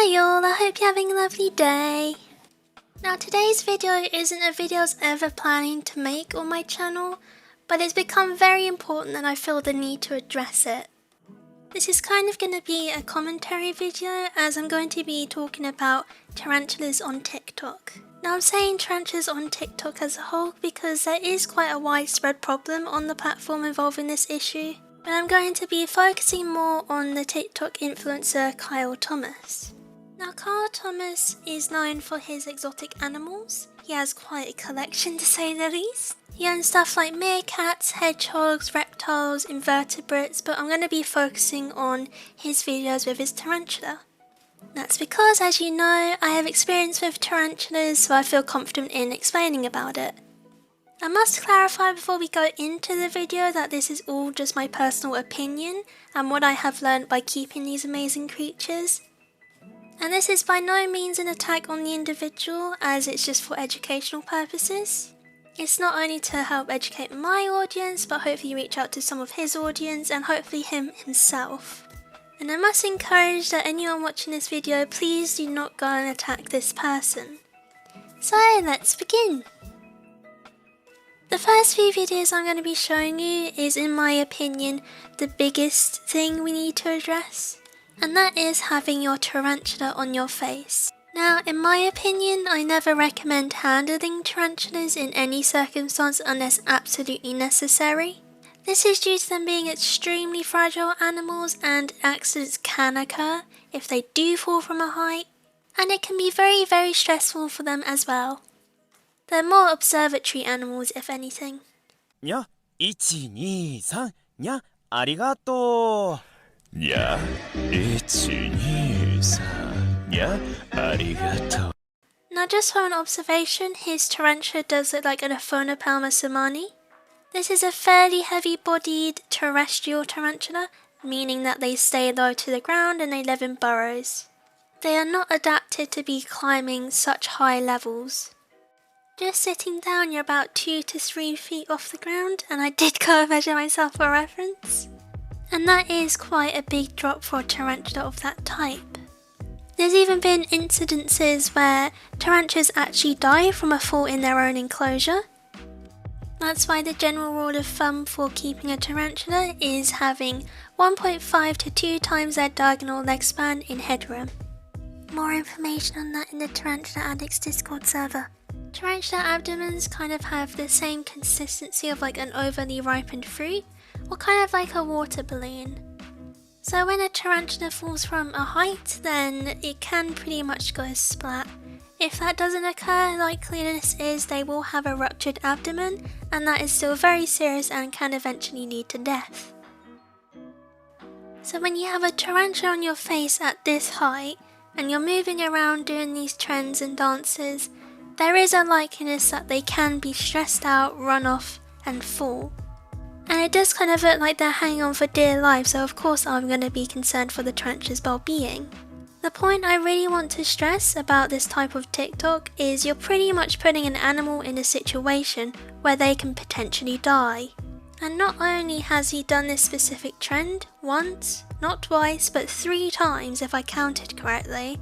Hi y'all, I hope you're having a lovely day. Now today's video isn't a video I was ever planning to make on my channel, but it's become very important and I feel the need to address it. This is kind of going to be a commentary video as I'm going to be talking about tarantulas on TikTok. Now I'm saying tarantulas on TikTok as a whole because there is quite a widespread problem on the platform involving this issue. But I'm going to be focusing more on the TikTok influencer Kyle Thomas. Now Kyle Thomas is known for his exotic animals. He has quite a collection to say the least. He owns stuff like meerkats, hedgehogs, reptiles, invertebrates, but I'm going to be focusing on his videos with his tarantula. That's because, as you know, I have experience with tarantulas, so I feel confident in explaining about it. I must clarify before we go into the video that this is all just my personal opinion and what I have learned by keeping these amazing creatures. And this is by no means an attack on the individual, as it's just for educational purposes. It's not only to help educate my audience, but hopefully reach out to some of his audience and hopefully him himself. And I must encourage that anyone watching this video, please do not go and attack this person. So let's begin. The first few videos I'm going to be showing you is, in my opinion, the biggest thing we need to address, and that is having your tarantula on your face. Now, in my opinion, I never recommend handling tarantulas in any circumstance unless absolutely necessary. This is due to them being extremely fragile animals and accidents can occur if they do fall from a height, and it can be very stressful for them as well. They're more observatory animals, if anything. にゃ、1、2、3、にゃ、ありがとう。にゃ、1、2、3、にゃ、ありがとう。 Now just for an observation, his tarantula does look like an Aphonopelma somani. This is a fairly heavy-bodied terrestrial tarantula, meaning that they stay low to the ground and they live in burrows. They are not adapted to be climbing such high levels. Just sitting down, you're about 2 to 3 feet off the ground, and I did go and measure myself for reference. And that is quite a big drop for a tarantula of that type. There's even been incidences where tarantulas actually die from a fall in their own enclosure. That's why the general rule of thumb for keeping a tarantula is having 1.5 to 2 times their diagonal leg span in headroom. More information on that in the Tarantula Addicts Discord server. Tarantula abdomens kind of have the same consistency of like an overly ripened fruit, or kind of like a water balloon. So when a tarantula falls from a height, then it can pretty much go splat. If that doesn't occur, likeliness is they will have a ruptured abdomen, and that is still very serious and can eventually lead to death. So when you have a tarantula on your face at this height, and you're moving around doing these trends and dances, there is a likeliness that they can be stressed out, run off and fall. And it does kind of look like they're hanging on for dear life, so of course I'm going to be concerned for the tarantula's well-being. The point I really want to stress about this type of TikTok is you're pretty much putting an animal in a situation where they can potentially die. And not only has he done this specific trend once, not twice, but 3 times if I counted correctly,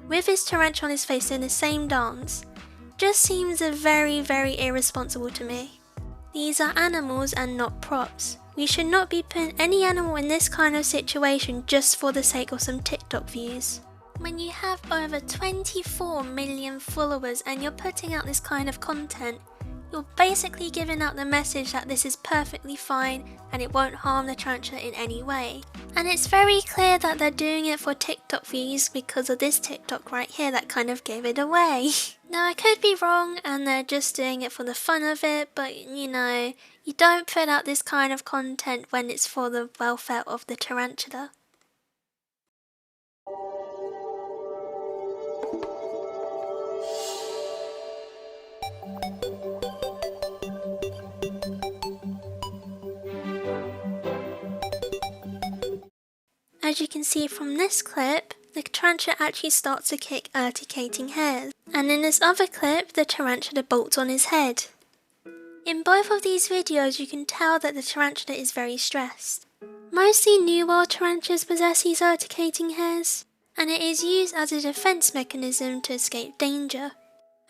with his tarantula on his face doing the same dance, just seems very irresponsible to me. These are animals and not props. We should not be putting any animal in this kind of situation just for the sake of some TikTok views. When you have over 24 million followers and you're putting out this kind of content, you're basically giving out the message that this is perfectly fine and it won't harm the tarantula in any way. And it's very clear that they're doing it for TikTok views because of this TikTok right here that kind of gave it away. Now I could be wrong and they're just doing it for the fun of it, but you know, you don't put out this kind of content when it's for the welfare of the tarantula. As you can see from this clip, the tarantula actually starts to kick urticating hairs, and in this other clip, the tarantula bolts on his head. In both of these videos, you can tell that the tarantula is very stressed. Mostly New World tarantulas possess these urticating hairs, and it is used as a defense mechanism to escape danger.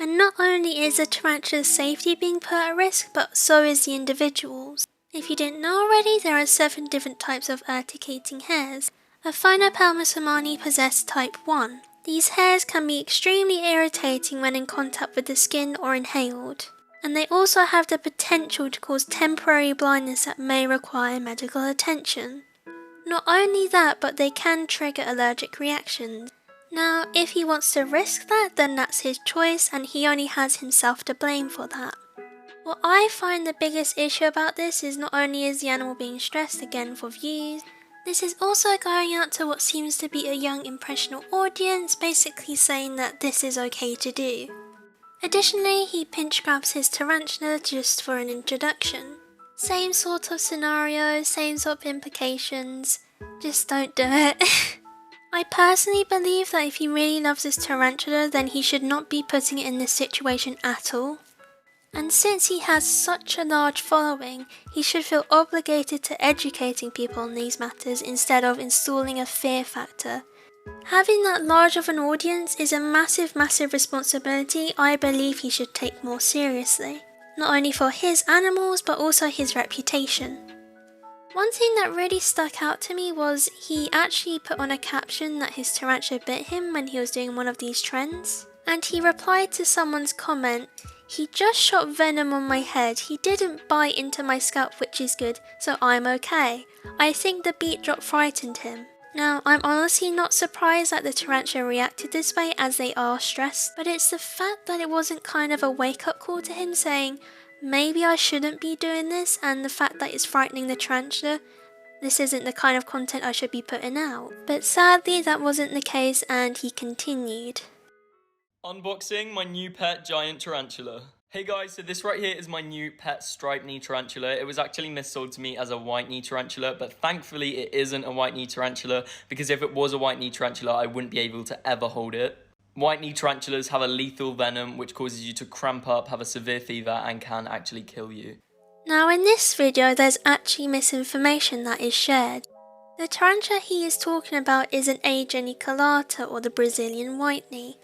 And not only is the tarantula's safety being put at risk, but so is the individual's. If you didn't know already, there are 7 different types of urticating hairs. Aphainopelmosamani possess type 1. These hairs can be extremely irritating when in contact with the skin or inhaled, and they also have the potential to cause temporary blindness that may require medical attention. Not only that, but they can trigger allergic reactions. Now, if he wants to risk that, then that's his choice, and he only has himself to blame for that. What I find the biggest issue about this is not only is the animal being stressed again for views, this is also going out to what seems to be a young impressionable audience, basically saying that this is okay to do. Additionally, he pinch grabs his tarantula just for an introduction. Same sort of scenario, same sort of implications, just don't do it. I personally believe that if he really loves this tarantula, then he should not be putting it in this situation at all. And since he has such a large following, he should feel obligated to educating people on these matters instead of installing a fear factor. Having that large of an audience is a massive responsibility I believe he should take more seriously, not only for his animals but also his reputation. One thing that really stuck out to me was he actually put on a caption that his tarantula bit him when he was doing one of these trends, and he replied to someone's comment, "He just shot venom on my head, he didn't bite into my scalp, which is good, so I'm okay. I think the beat drop frightened him." Now, I'm honestly not surprised that the tarantula reacted this way as they are stressed, but it's the fact that it wasn't kind of a wake-up call to him saying, maybe I shouldn't be doing this, and the fact that it's frightening the tarantula, this isn't the kind of content I should be putting out. But sadly, that wasn't the case, and he continued. Unboxing my new pet giant tarantula. Hey guys, so this right here is my new pet striped knee tarantula. It was actually missold to me as a white knee tarantula, but thankfully it isn't a white knee tarantula, because if it was a white knee tarantula, I wouldn't be able to ever hold it. White knee tarantulas have a lethal venom which causes you to cramp up, have a severe fever, and can actually kill you. Now in this video, there's actually misinformation that is shared. The tarantula he is talking about isn't A. geniculata or the Brazilian white knee.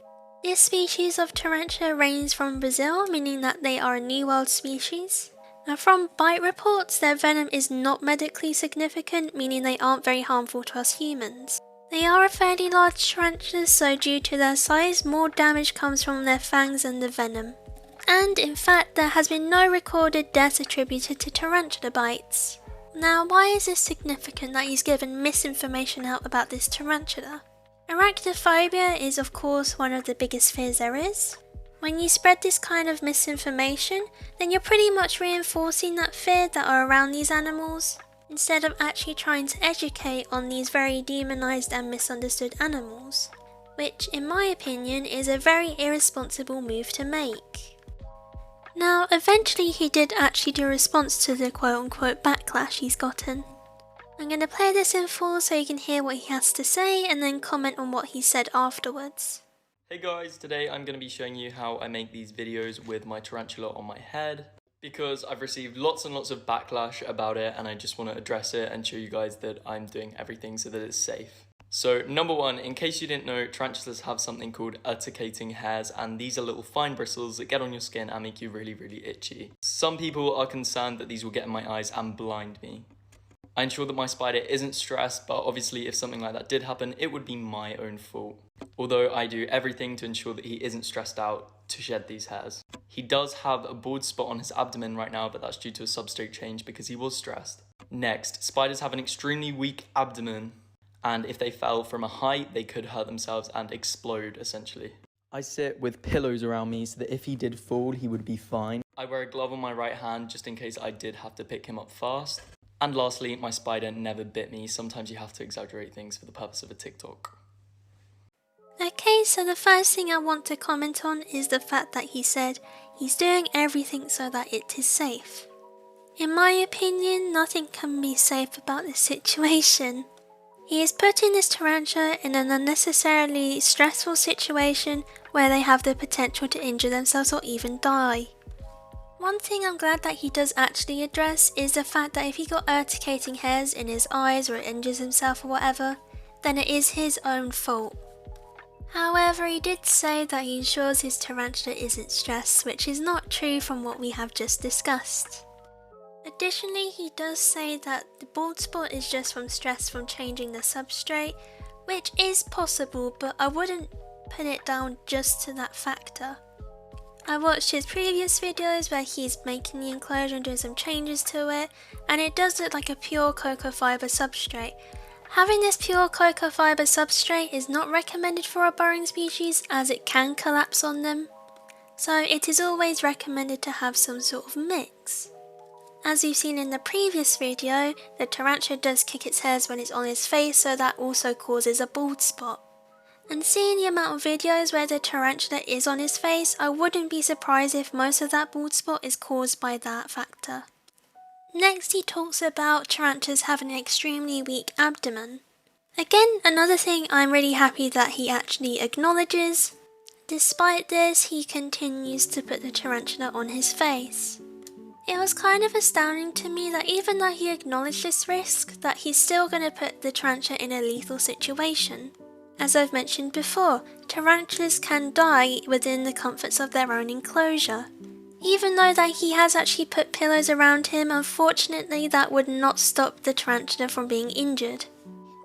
This species of tarantula reigns from Brazil, meaning that they are a New World species. Now from bite reports, their venom is not medically significant, meaning they aren't very harmful to us humans. They are a fairly large tarantula, so due to their size, more damage comes from their fangs than the venom. And in fact, there has been no recorded deaths attributed to tarantula bites. Now why is this significant that he's given misinformation out about this tarantula? Arachnophobia is of course one of the biggest fears there is. When you spread this kind of misinformation, then you're pretty much reinforcing that fear that are around these animals, instead of actually trying to educate on these very demonized and misunderstood animals, which in my opinion is a very irresponsible move to make. Now eventually he did actually do a response to the quote unquote backlash he's gotten. I'm going to play this in full so you can hear what he has to say and then comment on what he said afterwards. Hey guys, today I'm going to be showing you how I make these videos with my tarantula on my head, because I've received lots and lots of backlash about it and I just want to address it and show you guys that I'm doing everything so that it's safe. So number one, in case you didn't know, tarantulas have something called urticating hairs, and these are little fine bristles that get on your skin and make you really itchy. Some people are concerned that these will get in my eyes and blind me. I ensure that my spider isn't stressed, but obviously if something like that did happen, it would be my own fault. Although I do everything to ensure that he isn't stressed out to shed these hairs. He does have a bald spot on his abdomen right now, but that's due to a substrate change because he was stressed. Next, spiders have an extremely weak abdomen, and if they fell from a height, they could hurt themselves and explode essentially. I sit with pillows around me so that if he did fall, he would be fine. I wear a glove on my right hand just in case I did have to pick him up fast. And lastly, my spider never bit me. Sometimes you have to exaggerate things for the purpose of a TikTok. Okay, so the first thing I want to comment on is the fact that he said he's doing everything so that it is safe. In my opinion, nothing can be safe about this situation. He is putting this tarantula in an unnecessarily stressful situation where they have the potential to injure themselves or even die. One thing I'm glad that he does actually address is the fact that if he got urticating hairs in his eyes or injures himself or whatever, then it is his own fault. However, he did say that he ensures his tarantula isn't stressed, which is not true from what we have just discussed. Additionally, he does say that the bald spot is just from stress from changing the substrate, which is possible, but I wouldn't put it down just to that factor. I watched his previous videos where he's making the enclosure and doing some changes to it, and it does look like a pure cocoa fibre substrate. Having this pure cocoa fibre substrate is not recommended for a burrowing species as it can collapse on them, so it is always recommended to have some sort of mix. As you've seen in the previous video, the tarantula does kick its hairs when it's on its face, so that also causes a bald spot. And seeing the amount of videos where the tarantula is on his face, I wouldn't be surprised if most of that bald spot is caused by that factor. Next, he talks about tarantulas having an extremely weak abdomen. Again, another thing I'm really happy that he actually acknowledges. Despite this, he continues to put the tarantula on his face. It was kind of astounding to me that even though he acknowledged this risk, that he's still going to put the tarantula in a lethal situation. As I've mentioned before, tarantulas can die within the comforts of their own enclosure. Even though that he has actually put pillows around him, unfortunately that would not stop the tarantula from being injured.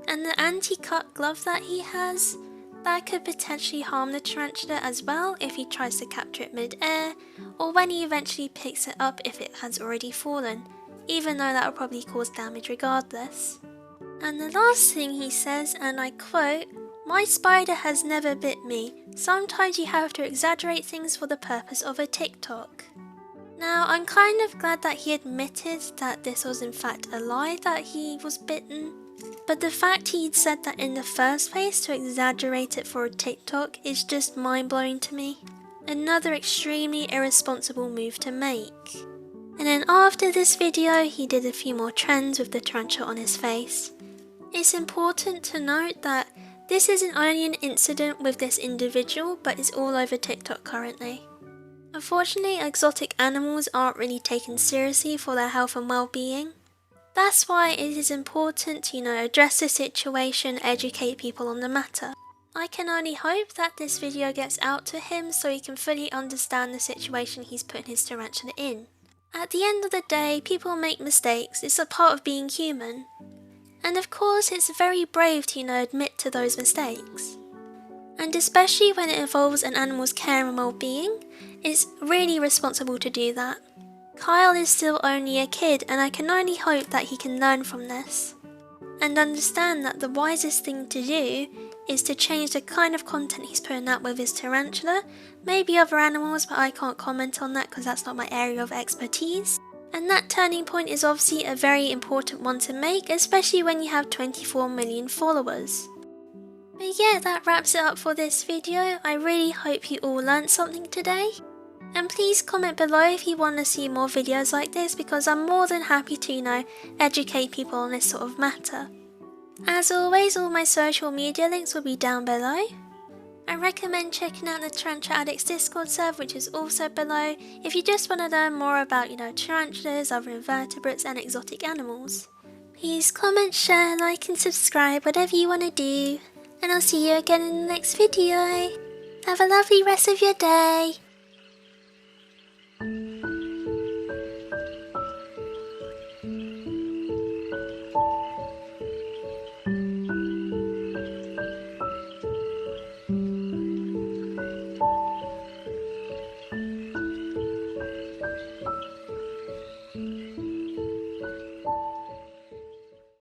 And the anti-cut glove that he has, that could potentially harm the tarantula as well if he tries to capture it mid-air, or when he eventually picks it up if it has already fallen, even though that will probably cause damage regardless. And the last thing he says, and I quote, "My spider has never bit me. Sometimes you have to exaggerate things for the purpose of a TikTok." Now, I'm kind of glad that he admitted that this was in fact a lie, that he was bitten. But the fact he'd said that in the first place to exaggerate it for a TikTok is just mind-blowing to me. Another extremely irresponsible move to make. And then after this video, he did a few more trends with the tarantula on his face. It's important to note that this isn't only an incident with this individual, but it's all over TikTok currently. Unfortunately, exotic animals aren't really taken seriously for their health and well-being. That's why it is important to, address the situation, educate people on the matter. I can only hope that this video gets out to him so he can fully understand the situation he's putting his tarantula in. At the end of the day, people make mistakes, it's a part of being human. And of course, it's very brave to, admit to those mistakes. And especially when it involves an animal's care and well-being, it's really responsible to do that. Kyle is still only a kid, and I can only hope that he can learn from this. And understand that the wisest thing to do is to change the kind of content he's putting out with his tarantula, maybe other animals, but I can't comment on that because that's not my area of expertise. And that turning point is obviously a very important one to make, especially when you have 24 million followers. But yeah, that wraps it up for this video. I really hope you all learned something today. And please comment below if you want to see more videos like this, because I'm more than happy to, educate people on this sort of matter. As always, all my social media links will be down below. I recommend checking out the Tarantula Addicts Discord server, which is also below, if you just want to learn more about, tarantulas, other invertebrates and exotic animals. Please comment, share, like and subscribe, whatever you want to do. And I'll see you again in the next video. Have a lovely rest of your day.